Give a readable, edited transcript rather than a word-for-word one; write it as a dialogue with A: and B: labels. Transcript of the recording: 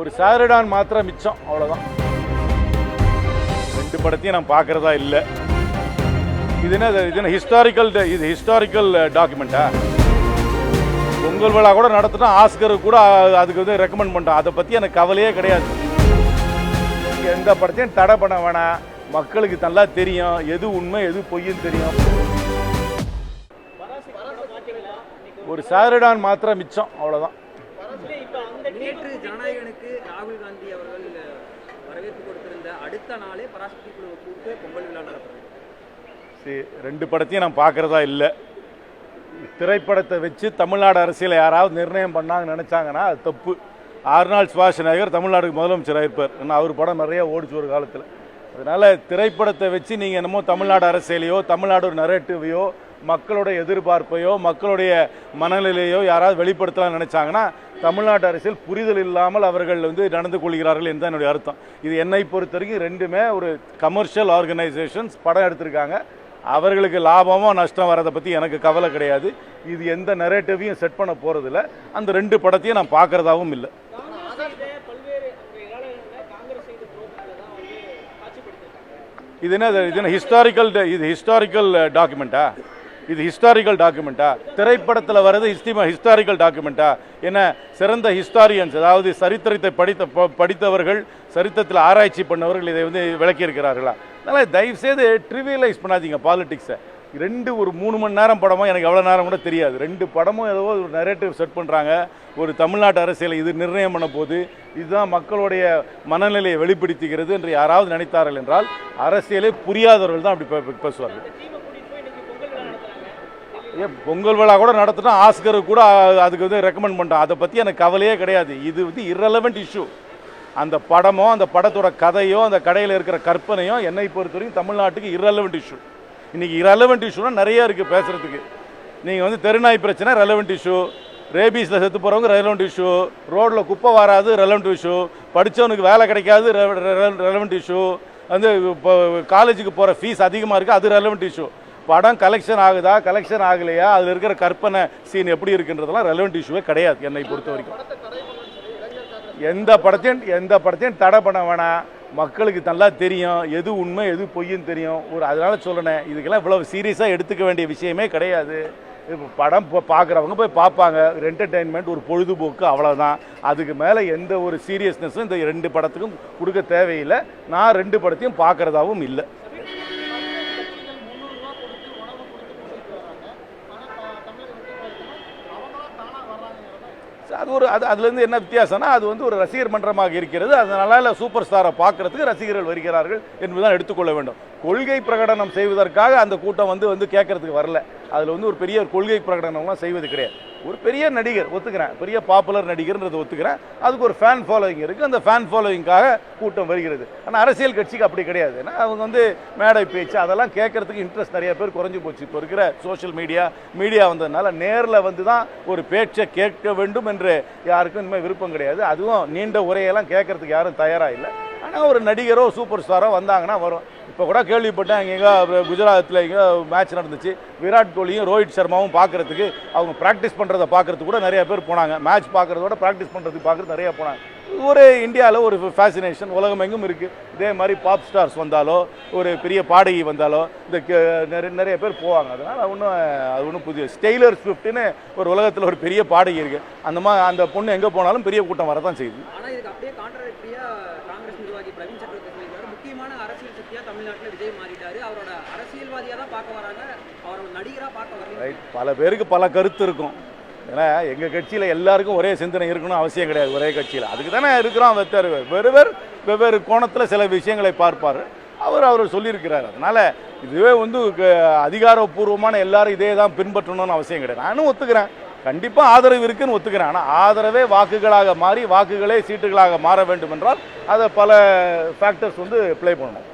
A: ஒரு சாரிடான் மாத்திரம் மிச்சம், அவ்வளோதான். ரெண்டு படத்தையும் நான் பார்க்குறதா இல்லை. இது என்ன ஹிஸ்டாரிக்கல் டாக்குமெண்ட்டா? பொங்கல் விழா கூட நடத்தினா ஆஸ்கர் கூட அதுக்கு வந்து ரெக்கமெண்ட் பண்ணிட்டோம். அதை பற்றி எனக்கு கவலையே கிடையாது. எந்த படத்தையும் தடை பண்ண வேணாம். மக்களுக்கு நல்லா தெரியும் எது உண்மை எது பொய்ன்னு தெரியும். ஒரு சாரிடான் மாத்திரம் மிச்சம், அவ்வளோதான்.
B: நேற்று ஜனநாயகனுக்கு ராகுல் காந்தி அவர்கள் வரவேற்பு கொடுத்திருந்த அடுத்த நாளே பராசக்தி குழுவை கூப்பிட்டு பொங்கல் விழா நடத்துறாங்க.
A: ரெண்டு படத்தையும் நான் பார்க்குறதா இல்லை. திரைப்படத்தை வச்சு தமிழ்நாடு அரசியலை யாராவது நிர்ணயம் பண்ணாங்க நினச்சாங்கன்னா அது தப்பு. ஆர்னால்ட் ஷ்வார்ஸ்நெகர் தமிழ்நாடுக்கு முதலமைச்சராக இருப்பார். ஏன்னா அவர் படம் நிறைய ஓடிச்சு ஒரு காலத்தில். அதனால் திரைப்படத்தை வச்சு நீங்கள் என்னமோ தமிழ்நாடு அரசியலையோ தமிழ்நாடு ஒரு நரேட்டிவையோ மக்களுடைய எதிர்பார்ப்பையோ மக்களுடைய மனநிலையோ யாராவது வெளிப்படுத்தலாம்னு நினச்சாங்கன்னா தமிழ்நாட்டு அரசியல் புரிதல் இல்லாமல் அவர்கள் வந்து நடந்து கொள்கிறார்கள் என்று என்னுடைய அர்த்தம். இது என்னை பொறுத்த வரைக்கும் ரெண்டுமே ஒரு கமர்ஷியல் ஆர்கனைசேஷன்ஸ் படம் எடுத்திருக்காங்க. அவர்களுக்கு லாபமோ நஷ்டம் வரதை பற்றி எனக்கு கவலை கிடையாது. இது எந்த நரேட்டிவையும் செட் பண்ண போகிறதில்ல. அந்த ரெண்டு படத்தையும் நான் பார்க்குறதாகவும் இல்லை. இது என்ன ஹிஸ்டாரிக்கல் டாக்குமெண்ட்டா? இது ஹிஸ்டாரிக்கல் டாக்குமெண்ட்டா? திரைப்படத்தில் வர்றது ஹிஸ்டாரிக்கல் டாக்குமெண்ட்டா? என்ன சிறந்த ஹிஸ்டாரியன்ஸ், அதாவது சரித்திரத்தை படித்தவர்கள், சரித்திரத்தில் ஆராய்ச்சி பண்ணவர்கள் இதை வந்து விளக்கியிருக்கிறார்களா? அதனால் தயவுசெய்து ட்ரிவியலைஸ் பண்ணாதீங்க பாலிடிக்ஸை. ஒரு 3 மணி நேரம் படமும் எனக்கு எவ்வளோ நேரம் கூட தெரியாது. ரெண்டு படமும் ஏதோ ஒரு நரேட்டிவ் செட் பண்ணுறாங்க. ஒரு தமிழ்நாட்டு அரசியலை இது நிர்ணயம் பண்ண போது இதுதான் மக்களுடைய மனநிலையை வெளிப்படுத்துகிறது என்று யாராவது நினைத்தார்கள் என்றால் அரசியலே புரியாதவர்கள் தான் அப்படி பேசுவார்கள். பொங்கல் விழா கூட நடத்தினா ஆஸ்கர் கூட அதுக்கு வந்து ரெக்கமெண்ட் பண்ணிட்டோம். அதை பற்றி எனக்கு கவலையே கிடையாது. இது வந்து இரலவெண்ட் இஷ்யூ. அந்த படமோ அந்த படத்தோட கதையோ அந்த கடையில் இருக்கிற கற்பனையோ என்னை பொறுத்த வரைக்கும் தமிழ்நாட்டுக்கு இரலவெண்ட் இஷ்யூ. இன்றைக்கி இரலவெண்ட் இஷ்யூனா நிறையா இருக்குது பேசுகிறதுக்கு. நீங்கள் வந்து தெருநாய் பிரச்சனை ரெலவெண்ட் இஷ்யூ, ரேபீஸில் செத்து போகிறவங்க ரெலவெண்ட் இஷ்யூ, ரோட்டில் குப்பை வராது ரெலவெண்ட் இஷ்யூ, படித்தவனுக்கு வேலை கிடைக்காது ரெலவெண்ட் இஷ்யூ, வந்து இப்போ காலேஜுக்கு போகிற ஃபீஸ் அதிகமாக இருக்குது அது ரெலவெண்ட் இஷ்யூ. படம் கலெக்ஷன் ஆகுதா கலெக்ஷன் ஆகலையா, அதில் இருக்கிற கற்பனை சீன் எப்படி இருக்குன்றதெல்லாம் ரெலவெண்ட் இஷ்யூவே கிடையாது என்னை பொறுத்த வரைக்கும். எந்த படத்தையும் தடை பண்ண வேணாம். மக்களுக்கு நல்லா தெரியும் எது உண்மை எது பொய்ன்னு தெரியும். அதனால சொல்கிறேன், இதுக்கெல்லாம் இவ்வளவு சீரியஸாக எடுத்துக்க வேண்டிய விஷயமே கிடையாது. இப்போ படம் பார்க்குறவங்க போய் பார்ப்பாங்க, ஒரு என்டர்டெயின்மெண்ட், ஒரு பொழுதுபோக்கு, அவ்வளோதான். அதுக்கு மேலே எந்த ஒரு சீரியஸ்னஸும் இந்த ரெண்டு படத்துக்கும் கொடுக்க தேவையில்லை. நான் ரெண்டு படத்தையும் பார்க்குறதாவும் இல்லை. அதுலேருந்து என்ன வித்தியாசம்னா அது வந்து ஒரு ரசிகர் மன்றமாக இருக்கிறது. அதனால சூப்பர் ஸ்டாரை பார்க்கறதுக்கு ரசிகர்கள் வருகிறார்கள் என்பதுதான் எடுத்துக்கொள்ள வேண்டும். கொள்கை பிரகடனம் செய்வதற்காக அந்த கூட்டம் வந்து கேட்கறதுக்கு வரல. அதில் வந்து ஒரு பெரிய கொள்கை பிரகடனம்லாம் செய்வது கிடையாது. ஒரு பெரிய நடிகர் ஒத்துக்கிறேன், பெரிய பாப்புலர் நடிகர்ன்றதை ஒத்துக்கிறேன். அதுக்கு ஒரு ஃபேன் ஃபாலோவிங் இருக்குது. அந்த ஃபேன் ஃபாலோவிங்காக கூட்டம் வருகிறது. ஆனால் அரசியல் கட்சிக்கு அப்படி கிடையாது. ஏன்னா அவங்க வந்து மேடை பேச்சு அதெல்லாம் கேட்கறதுக்கு இன்ட்ரெஸ்ட் நிறைய பேர் குறைஞ்சி போச்சு. இப்போ இருக்கிற சோஷியல் மீடியா வந்ததுனால நேரில் வந்து தான் ஒரு பேச்சை கேட்க வேண்டும் என்று யாருக்கும் இனிமேல் விருப்பம் கிடையாது. அதுவும் நீண்ட உரையெல்லாம் கேட்கறதுக்கு யாரும் தயாராக இல்லை. ஆனால் ஒரு நடிகரோ சூப்பர் ஸ்டாரோ வந்தாங்கன்னா வரும். இப்போ கூட கேள்விப்பட்டேன், எங்கே குஜராத்தில் எங்கே மேட்ச் நடந்துச்சு, விராட் கோலியும் ரோஹித் சர்மாவும் பார்க்குறதுக்கு அவங்க ப்ராக்டிஸ் பண்ணுறதை பார்க்குறதுக்கு கூட நிறைய பேர் போனாங்க. மேட்ச் பார்க்குறதோட ப்ராக்டிஸ் பண்ணுறதுக்கு பார்க்குறது நிறையா போனாங்க. ஒரு இந்தியாவில் ஒரு ஃபேசினேஷன் உலகம் எங்கும் இருக்குது. இதே மாதிரி பாப் ஸ்டார்ஸ் வந்தாலோ ஒரு பெரிய பாடகி வந்தாலோ நிறைய பேர் போவாங்க. அதனால் அது ஒன்றும் புதிய டெய்லர் ஸ்விஃப்ட்னு ஒரு உலகத்தில் ஒரு பெரிய பாடகி இருக்குது. அந்த பொண்ணு எங்கே போனாலும் பெரிய கூட்டம் வரதான் செய்யுது.
B: ஆனால் இதுக்கு அப்படியே கான்ட்ராடிக்டரியாக காங்கிரஸ் நிர்வாகி பிரவீன் சக்கரவர்த்தி முக்கியமான அரசியல் சக்தியாக தமிழ்நாட்டில் விஜய் மாறிட்டாரு. அவரோட அரசியல்வாதியாக தான் பார்க்க வராங்க, அவரோட நடிகராக பார்க்க வராங்க.
A: பல பேருக்கு பல கருத்து இருக்கும். ஏன்னா எங்கள் கட்சியில் எல்லாருக்கும் ஒரே சிந்தனை இருக்கணும் அவசியம் கிடையாது. ஒரே கட்சியில் அதுக்கு தானே இருக்கிறோம். வெவ்வேறு கோணத்தில் சில விஷயங்களை பார்ப்பார். அவர் சொல்லியிருக்கிறார். அதனால் இதுவே வந்து அதிகாரப்பூர்வமான எல்லாரும் இதே தான் பின்பற்றணும்னு அவசியம் கிடையாது. நானும் ஒத்துக்கிறேன், கண்டிப்பாக ஆதரவு இருக்குன்னு ஒத்துக்கிறேன். ஆனால் ஆதரவே வாக்குகளாக மாறி வாக்குகளே சீட்டுகளாக மாற வேண்டும் என்றால் அதை பல ஃபேக்டர்ஸ் வந்து ப்ளே பண்ணணும்.